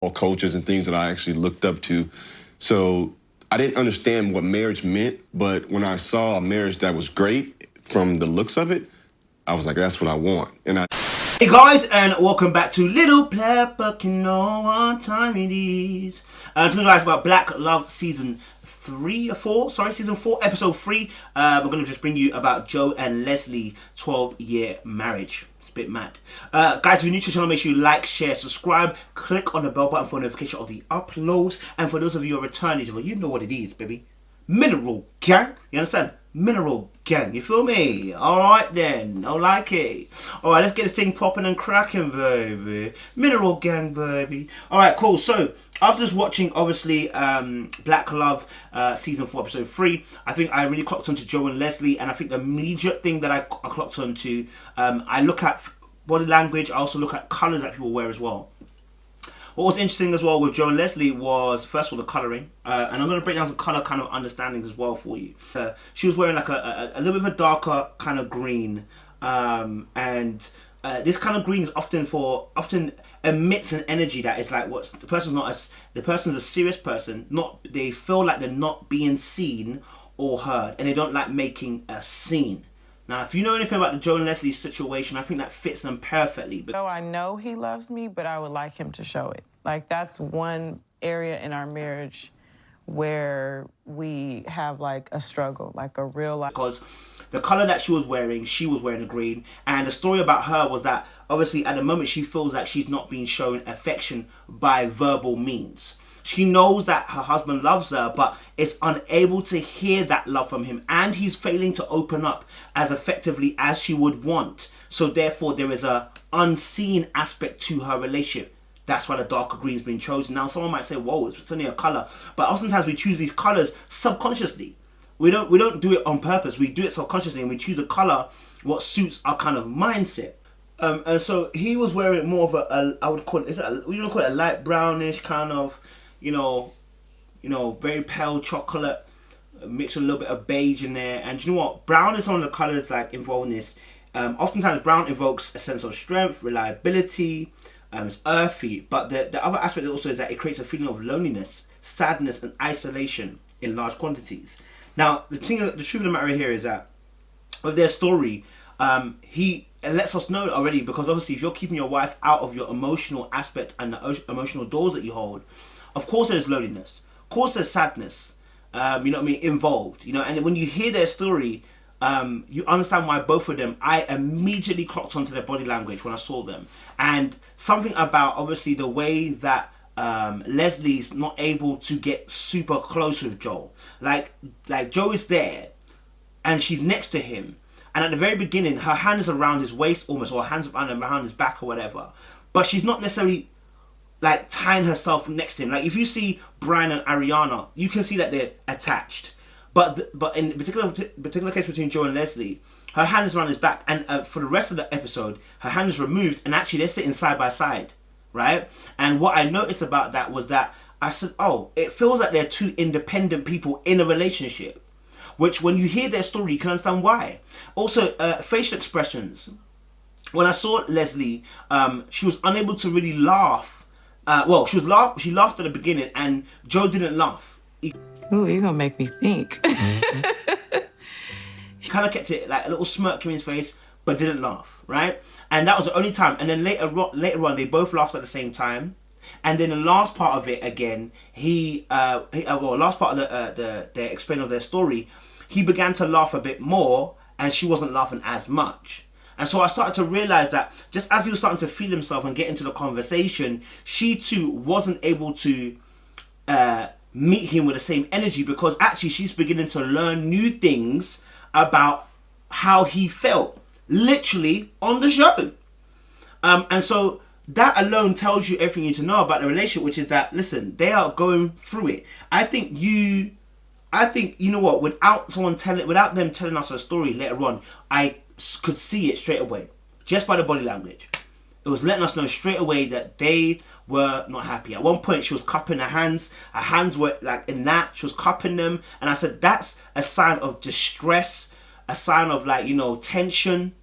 all coaches and things that I actually looked up to. So I didn't understand what marriage meant, but when I saw a marriage that was great from the looks of it, I was like, that's what I want. Hey guys, and welcome back to Little Pepper Can Know What Time It Is. Talking to you guys about Black Love season 4, episode 3. We're going to just bring you about Joe and Leslie 12-year marriage. It's a bit mad. Guys, if you're new to the channel, make sure you like, share, subscribe, click on the bell button for notification of the uploads. And for those of you who are returnees, well, you know what it is, baby. Mineral gang, you understand? Mineral gang, you feel me? Alright then, I like it. Alright, let's get this thing popping and cracking, baby. Mineral gang, baby. Alright, cool. So, after just watching, obviously, Black Love season 4, episode 3, I think I really clocked onto Joe and Leslie, and I think the immediate thing that I clocked onto, I look at body language, I also look at colours that people wear as well. What was interesting as well with Joe and Leslie was, first of all, the colouring. And I'm going to break down some colour kind of understandings as well for you. She was wearing like a little bit of a darker kind of green. This kind of green is often emits an energy that is like the person's a serious person. They feel like they're not being seen or heard, and they don't like making a scene. Now, if you know anything about the Joe and Leslie situation, I think that fits them perfectly. So I know he loves me, but I would like him to show it. Like, that's one area in our marriage where we have like a struggle, like a real life. Because the color that she was wearing a green, and the story about her was that obviously at the moment she feels like she's not being shown affection by verbal means. She knows that her husband loves her, but is unable to hear that love from him, and he's failing to open up as effectively as she would want. So therefore there is a unseen aspect to her relationship. That's why the darker green's been chosen. Now someone might say, whoa, it's only a color, but oftentimes we choose these colors subconsciously. We don't do it on purpose. We do it subconsciously, and we choose a color what suits our kind of mindset. And so he was wearing more of I would call it, a light brownish kind of, you know, very pale chocolate, mixed with a little bit of beige in there. And you know what? Brown is one of the colors like involved in this. Oftentimes brown evokes a sense of strength, reliability, it's earthy. But the other aspect also is that it creates a feeling of loneliness, sadness, and isolation in large quantities. Now, the truth of the matter here is that with their story, it lets us know already, because obviously if you're keeping your wife out of your emotional aspect and the emotional doors that you hold, of course there's loneliness, of course there's sadness, you know what I mean, involved, you know. And when you hear their story, you understand why both of them, I immediately clocked onto their body language when I saw them. And something about obviously the way that Leslie's not able to get super close with Joel. Like Joe is there and she's next to him, and at the very beginning her hand is around his waist almost, or her hands around his back or whatever, but she's not necessarily like tying herself next to him. Like if you see Brian and Ariana, you can see that they're attached, but in particular case between Joe and Leslie, her hand is around his back, and for the rest of the episode her hand is removed, and actually they're sitting side by side, right? And what I noticed about that was that I said, oh, it feels like they're two independent people in a relationship, which when you hear their story you can understand why. Also, facial expressions. When I saw Leslie, she was unable to really laugh. She laughed at the beginning, and Joe didn't laugh. Ooh, you're gonna make me think. He kind of kept it like a little smirk in his face, but didn't laugh, right? And that was the only time. And then later on, they both laughed at the same time. And then the last part of it again, last part of the explaining of their story, he began to laugh a bit more, and she wasn't laughing as much. And so I started to realize that just as he was starting to feel himself and get into the conversation, she too wasn't able to meet him with the same energy, because actually she's beginning to learn new things about how he felt, literally on the show. And so that alone tells you everything you need to know about the relationship, which is that, listen, they are going through it. I think you know what, without them telling us a story later on, I could see it straight away, just by the body language. It was letting us know straight away that they were not happy. At one point she was cupping her hands were like in that, she was cupping them, and I said that's a sign of distress, a sign of, like, you know, tension,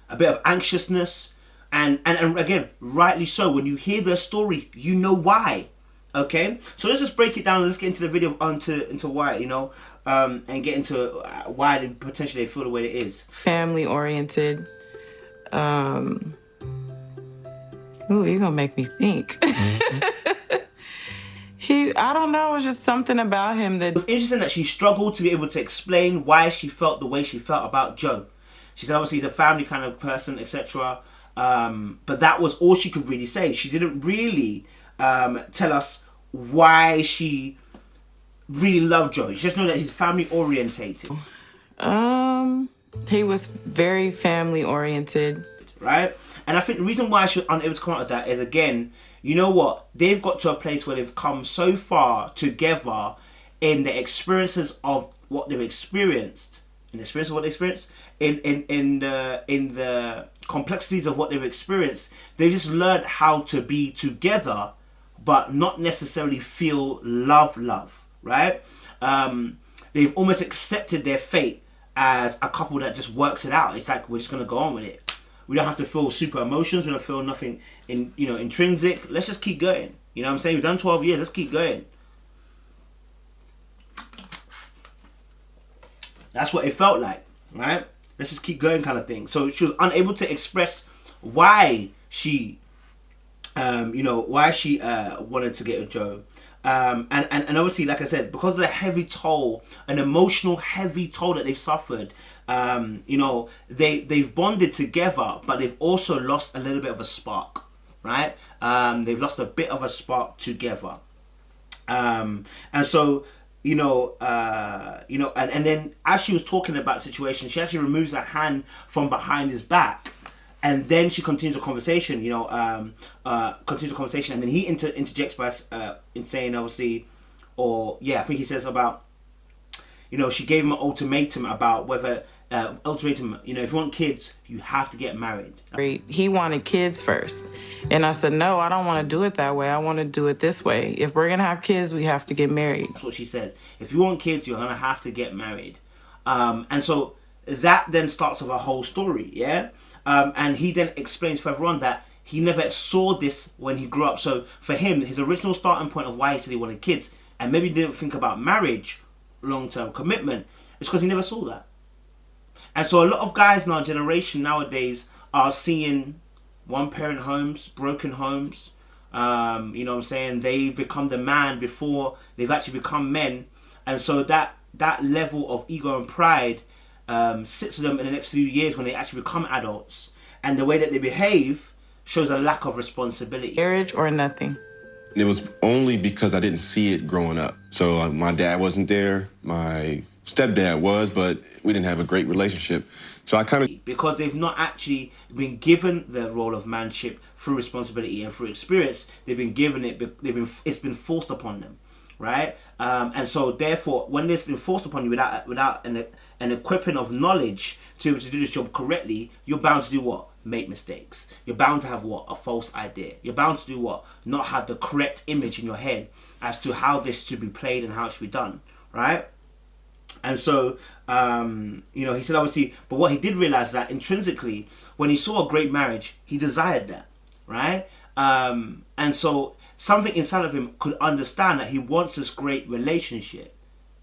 a bit of anxiousness. And again, rightly so. When you hear their story, you know why. Okay, so let's just break it down. Let's get into the video into why, and get into why they potentially feel the way it is. Family oriented. Ooh, you're gonna make me think. I don't know, it was just something about him that... It was interesting that she struggled to be able to explain why she felt the way she felt about Joe. She said obviously he's a family kind of person, etc. But that was all she could really say. She didn't really tell us why she really loved Joe. She just know that he's family orientated. He was very family oriented. Right? And I think the reason why she was unable to come out of that is, again, you know what? They've got to a place where they've come so far together in the experiences of what they've experienced, in the experience of what they experienced, in the complexities of what they've experienced. They've just learned how to be together, but not necessarily feel love, right? They've almost accepted their fate as a couple that just works it out. It's like, we're just gonna go on with it. We don't have to feel super emotions. We don't feel nothing intrinsic. Let's just keep going. You know what I'm saying? We've done 12 years. Let's keep going. That's what it felt like, right? Let's just keep going kind of thing. So she was unable to express why she, wanted to get with Joe. And obviously, like I said, because of the heavy toll, an emotional heavy toll that they've suffered, they've bonded together, but they've also lost a little bit of a spark, right? They've lost a bit of a spark together. And so, and then as she was talking about the situation, she actually removes her hand from behind his back. And then she continues the conversation, and then he interjects by in saying, obviously, I think he says about, she gave him an ultimatum about whether, if you want kids, you have to get married. He wanted kids first. And I said, no, I don't want to do it that way. I want to do it this way. If we're going to have kids, we have to get married. That's what she says. If you want kids, you're going to have to get married. And so that then starts with a whole story, yeah? And he then explains further on that he never saw this when he grew up. So for him, his original starting point of why he said he wanted kids, and maybe didn't think about marriage, long-term commitment, is because he never saw that. And so a lot of guys in our generation nowadays are seeing one-parent homes, broken homes. You know what I'm saying? They become the man before they've actually become men. And so that level of ego and pride sits with them in the next few years when they actually become adults, and the way that they behave shows a lack of responsibility. Marriage or nothing. And it was only because I didn't see it growing up. So my dad wasn't there, my stepdad was, but we didn't have a great relationship. So I kind of... Because they've not actually been given the role of manship through responsibility and through experience, they've been given it, it's been forced upon them, right? And so therefore, when it's been forced upon you without an equipping of knowledge to be able to do this job correctly, you're bound to do what? Make mistakes. You're bound to have what? A false idea. You're bound to do what? Not have the correct image in your head as to how this should be played and how it should be done, right? And so, he said obviously, but what he did realize that intrinsically, when he saw a great marriage, he desired that, right? And so something inside of him could understand that he wants this great relationship.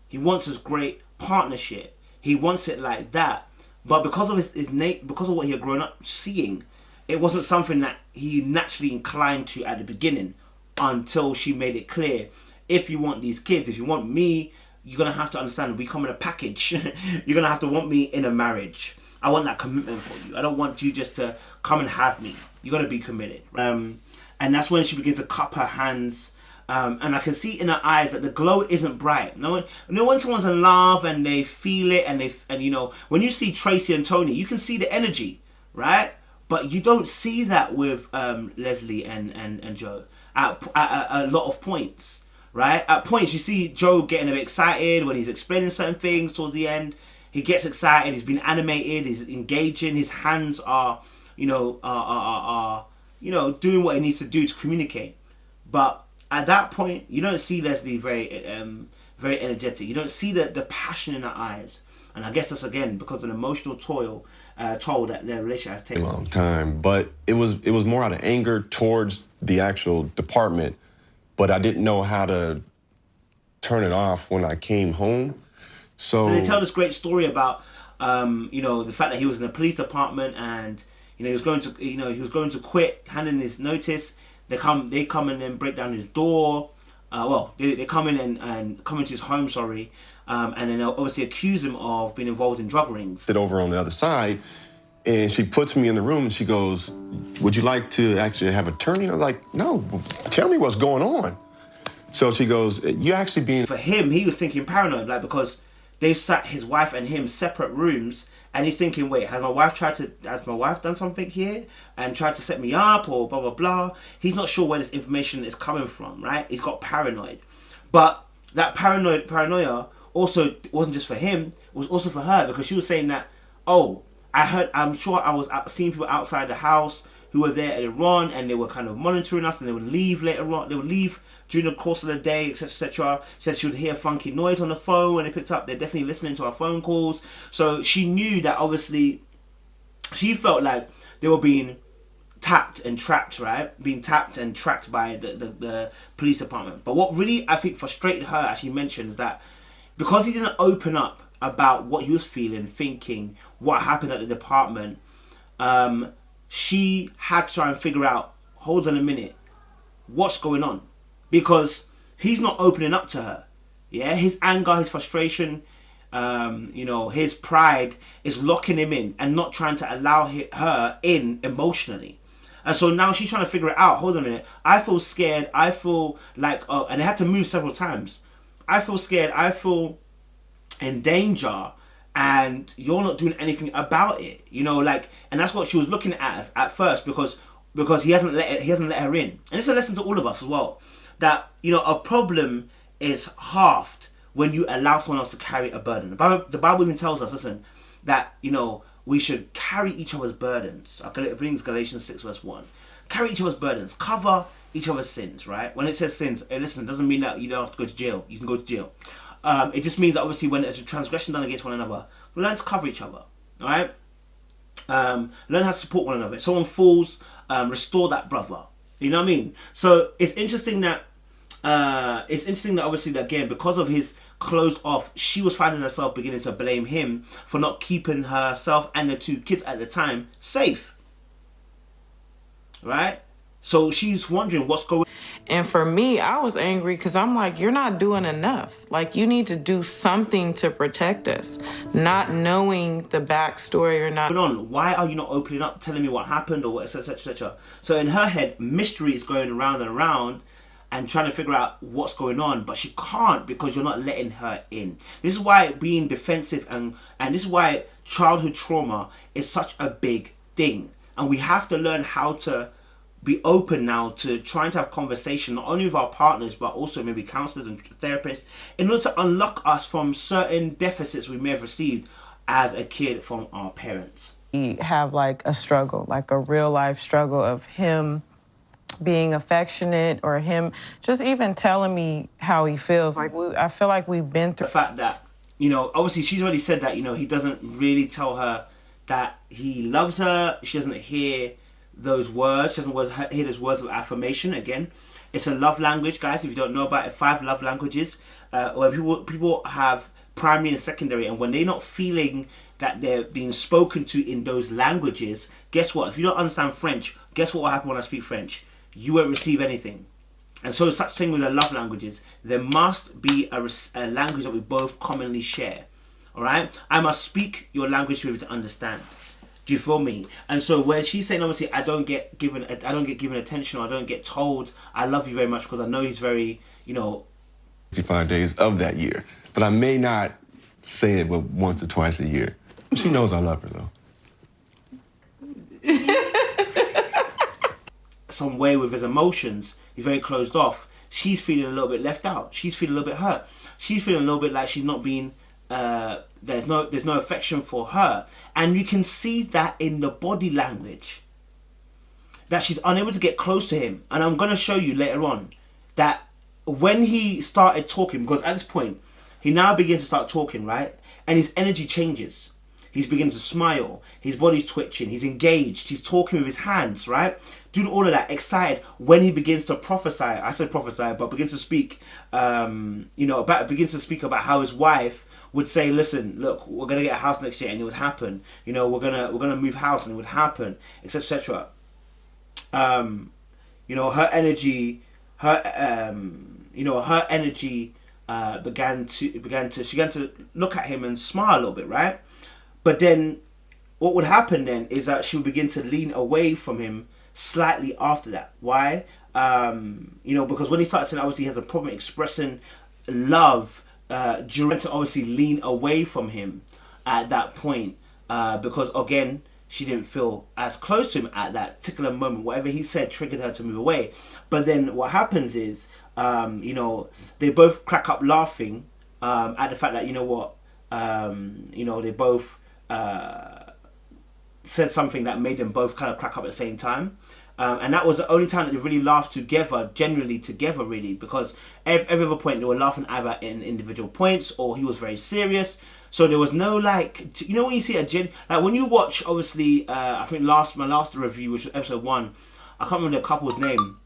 He wants this great partnership. He wants it like that. But because of because of what he had grown up seeing, it wasn't something that he naturally inclined to at the beginning, until she made it clear, if you want these kids, if you want me, you're going to have to understand we come in a package. You're going to have to want me in a marriage. I want that commitment for you. I don't want you just to come and have me. You got to be committed. And that's when she begins to cup her hands. And I can see in her eyes that the glow isn't bright. When someone's in love and they feel it, and when you see Tracy and Tony, you can see the energy, right? But you don't see that with Leslie and Joe at a lot of points, right? At points you see Joe getting a bit excited when he's explaining certain things towards the end. He gets excited. He's been animated. He's engaging. His hands are, doing what he needs to do to communicate. But at that point, you don't see Leslie very energetic. You don't see the passion in her eyes. And I guess that's, again, because of an emotional toil toll that their relationship has A taken. long time, but it was more out of anger towards the actual department, but I didn't know how to turn it off when I came home. So So they tell this great story about, you know, the fact that he was in the police department and, you know, he was going to quit, handing his notice. They come in and break down his door. They come in and come into his home, sorry, and then they'll obviously accuse him of being involved in drug rings. sit over on the other side, and she puts me in the room and she goes, "Would you like to actually have an attorney?" I was like, "No, tell me what's going on." So she goes, "You're actually being..." For him, he was thinking paranoid, like, because they've sat his wife and him separate rooms, and he's thinking, wait, has my wife done something here and tried to set me up or blah blah blah? He's not sure where this information is coming from, right? He's got paranoid, but that paranoia also wasn't just for him; it was also for her, because she was saying that, oh, I'm sure I was seeing people outside the house who were there earlier on, and they were kind of monitoring us, and they would leave later on. They would leave during the course of the day, etc., etc. She said she would hear funky noise on the phone when they picked up. They're definitely listening to our phone calls. So she knew that, obviously, she felt like they were being tapped and trapped, right? Being tapped and tracked by the police department. But what really, I think, frustrated her, as she mentioned, is that because he didn't open up about what he was feeling, thinking, what happened at the department, she had to try and figure out, hold on a minute, what's going on? Because he's not opening up to her. Yeah, his anger, his frustration, you know, his pride is locking him in and not trying to allow her in emotionally. And so now she's trying to figure it out. Hold on a minute. I feel scared. I feel like, and they had to move several times. I feel scared. I feel in danger, and you're not doing anything about it. You know, like, and that's what she was looking at at first, because he hasn't let her in. And it's a lesson to all of us as well, that, you know, a problem is halved when you allow someone else to carry a burden. The Bible even tells us, listen, that, you know, we should carry each other's burdens. It brings Galatians 6 verse 1. Carry each other's burdens. Cover each other's sins, right? When it says sins, listen, it doesn't mean that you don't have to go to jail. You can go to jail. It just means that, obviously, when there's a transgression done against one another, learn to cover each other, all right? Learn how to support one another. If someone falls, restore that brother. You know what I mean? So it's interesting that obviously, that, again, because of his closed off, she was finding herself beginning to blame him for not keeping herself and the two kids at the time safe. Right? So she's wondering what's going on. And for me, I was angry because I'm like, you're not doing enough. Like, you need to do something to protect us. Not knowing the backstory or not. Why are you not opening up, telling me what happened, or what, etc., etc.? So in her head, mystery is going around and around and trying to figure out what's going on, but she can't, because you're not letting her in. This is why being defensive and this is why childhood trauma is such a big thing. And we have to learn how to be open now to trying to have conversation, not only with our partners, but also maybe counselors and therapists, in order to unlock us from certain deficits we may have received as a kid from our parents. We have like a struggle, like a real life struggle of him being affectionate, or him just even telling me how he feels. Like, I feel like we've been through the fact that, you know, obviously she's already said that, you know, he doesn't really tell her that he loves her. She doesn't hear those words. She doesn't hear those words of affirmation. Again, it's a love language, guys. If you don't know about it, 5 love languages. When people have primary and secondary, and when they're not feeling that they're being spoken to in those languages, guess what? If you don't understand French, guess what will happen when I speak French? You won't receive anything. And so such thing with the love languages, there must be a language that we both commonly share. All right? I must speak your language to be able to understand. Do you feel me? And so when she's saying, obviously, I don't get given attention, or I don't get told I love you very much, because I know he's very, you know, 65 days of that year. But I may not say it but once or twice a year. She knows I love her, though. Some way with his emotions, he's very closed off. She's feeling a little bit left out. She's feeling a little bit hurt. She's feeling a little bit like she's not being, there's no affection for her. And you can see that in the body language, that she's unable to get close to him. And I'm going to show you later on that when he started talking, because at this point, he now begins to start talking, right? And his energy changes. He's beginning to smile. His body's twitching. He's engaged. He's talking with his hands, right? Doing all of that, excited. When he begins to prophesy, I said prophesy, but begins to speak, begins to speak about how his wife would say, listen, look, we're gonna get a house next year, and it would happen. You know, we're gonna move house, and it would happen, etc., etc. Her energy, she began to look at him and smile a little bit, right? But then, what would happen then is that she would begin to lean away from him slightly after that. Why? Because when he starts saying, obviously he has a problem expressing love, Durant to obviously lean away from him at that point, because again, she didn't feel as close to him at that particular moment. Whatever he said triggered her to move away. But then what happens is, they both crack up laughing at the fact that, they both said something that made them both kind of crack up at the same time. And that was the only time that they really laughed together, generally together, really, because every other point they were laughing either in individual points or he was very serious. So there was no when you see when you watch, obviously, I think my last review, which was episode 1, I can't remember the couple's name.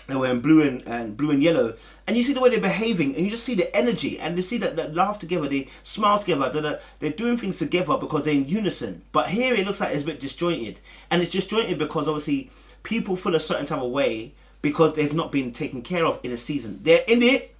They were in blue and yellow, and you see the way they're behaving, and you just see the energy, and you see that they laugh together, they smile together, they're doing things together because they're in unison. But here it looks like it's a bit disjointed, and it's disjointed because obviously people feel a certain type of way because they've not been taken care of in a season. They're in it,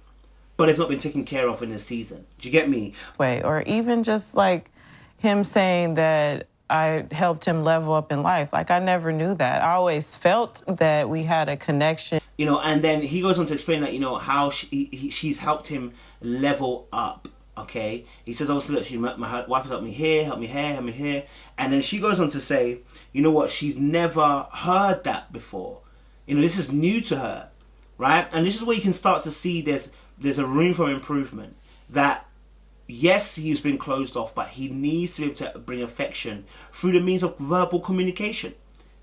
but they've not been taken care of in a season. Do you get me? Or even just like him saying that I helped him level up in life. Like, I never knew that. I always felt that we had a connection. And then he goes on to explain that, how she's helped him level up, okay? He says, obviously, look, my wife has helped me here, helped me here, helped me here. And then she goes on to say, you know what, she's never heard that before. This is new to her, right? And this is where you can start to see there's a room for improvement. That, yes, he's been closed off, but he needs to be able to bring affection through the means of verbal communication.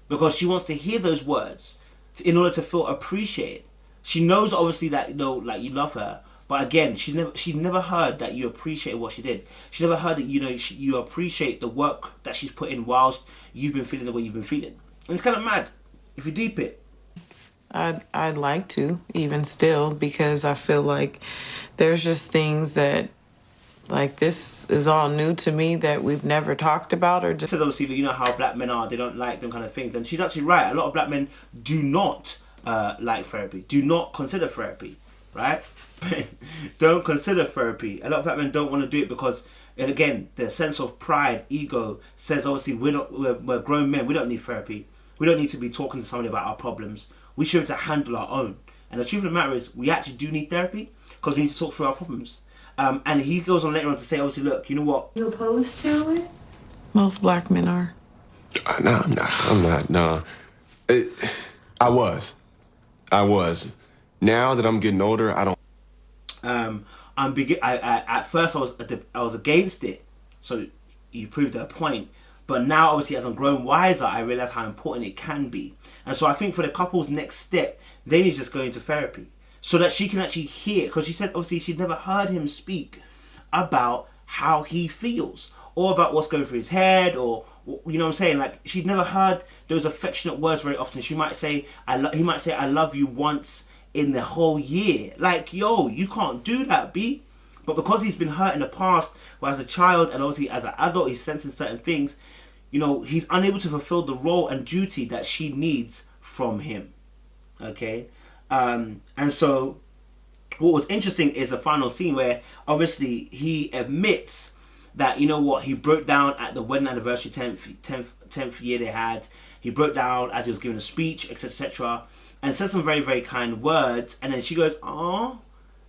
Because she wants to hear those words in order to feel appreciated. She knows, obviously, that, you love her. But again, she's never heard that you appreciate what she did. She never heard that, you appreciate the work that she's put in whilst you've been feeling the way you've been feeling. And it's kind of mad if you deep it. I'd like to, even still, because I feel like there's just things that, like, this is all new to me that we've never talked about or just... Says, obviously, you know how black men are, they don't like them kind of things. And she's actually right. A lot of black men do not like therapy, do not consider therapy, right? Don't consider therapy. A lot of black men don't want to do it because, and again, the sense of pride, ego, says, obviously, we're grown men, we don't need therapy. We don't need to be talking to somebody about our problems. We should be able to handle our own. And the truth of the matter is, we actually do need therapy because we need to talk through our problems. And he goes on later on to say, obviously, look, you know what? You opposed to it? Most black men are. No, I'm not. No. I was. Now that I'm getting older, I don't. At first, I was against it. So you proved her point. But now, obviously, as I'm growing wiser, I realize how important it can be. And so I think for the couple's next step, they need to just go into therapy so that she can actually hear. Because she said, obviously, she'd never heard him speak about how he feels or about what's going through his head or, you know what I'm saying? Like, she'd never heard those affectionate words very often. She might say, he might say, I love you once in the whole year. Like, yo, you can't do that, B. But because he's been hurt in the past, well, as a child and obviously as an adult, he's sensing certain things, he's unable to fulfill the role and duty that she needs from him. Okay? And so what was interesting is the final scene where obviously he admits that, you know what, he broke down at the wedding anniversary, 10th year they had. He broke down as he was giving a speech, etc., and said some very, very kind words. And then she goes, "Oh,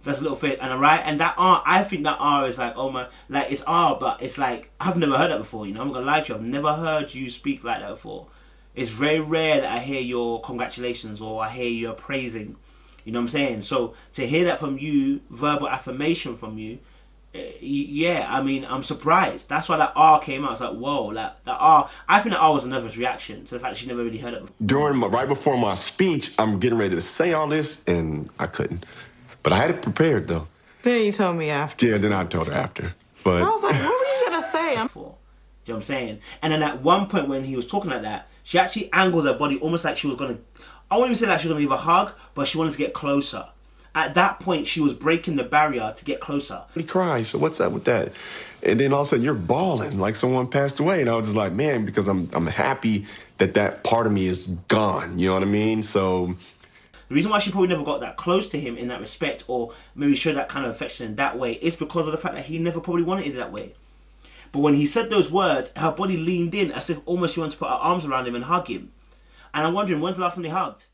that's a little bit," and right, and that R, I think that R is like, oh my, like it's R, but it's like I've never heard that before. I'm gonna lie to you, I've never heard you speak like that before. It's very rare that I hear your congratulations or I hear your praising. You know what I'm saying? So to hear that from you, verbal affirmation from you, yeah, I mean, I'm surprised. That's why that R came out. It's like, whoa, that R. I think that R was a nervous reaction to the fact that she never really heard it before. Right before my speech, I'm getting ready to say all this, and I couldn't. But I had it prepared, though. Then you told me after. Yeah, then I told her after. But I was like, what were you going to say? Do you know what I'm saying? And then at one point when he was talking like that, she actually angled her body almost like she was gonna, I won't even say like she was gonna give a hug, but she wanted to get closer. At that point, she was breaking the barrier to get closer. He cried, so what's up with that? And then all of a sudden you're bawling like someone passed away. And I was just like, man, because I'm happy that part of me is gone. You know what I mean? So the reason why she probably never got that close to him in that respect, or maybe showed that kind of affection in that way, is because of the fact that he never probably wanted it that way. But when he said those words, her body leaned in as if almost she wanted to put her arms around him and hug him. And I'm wondering, when's the last time they hugged?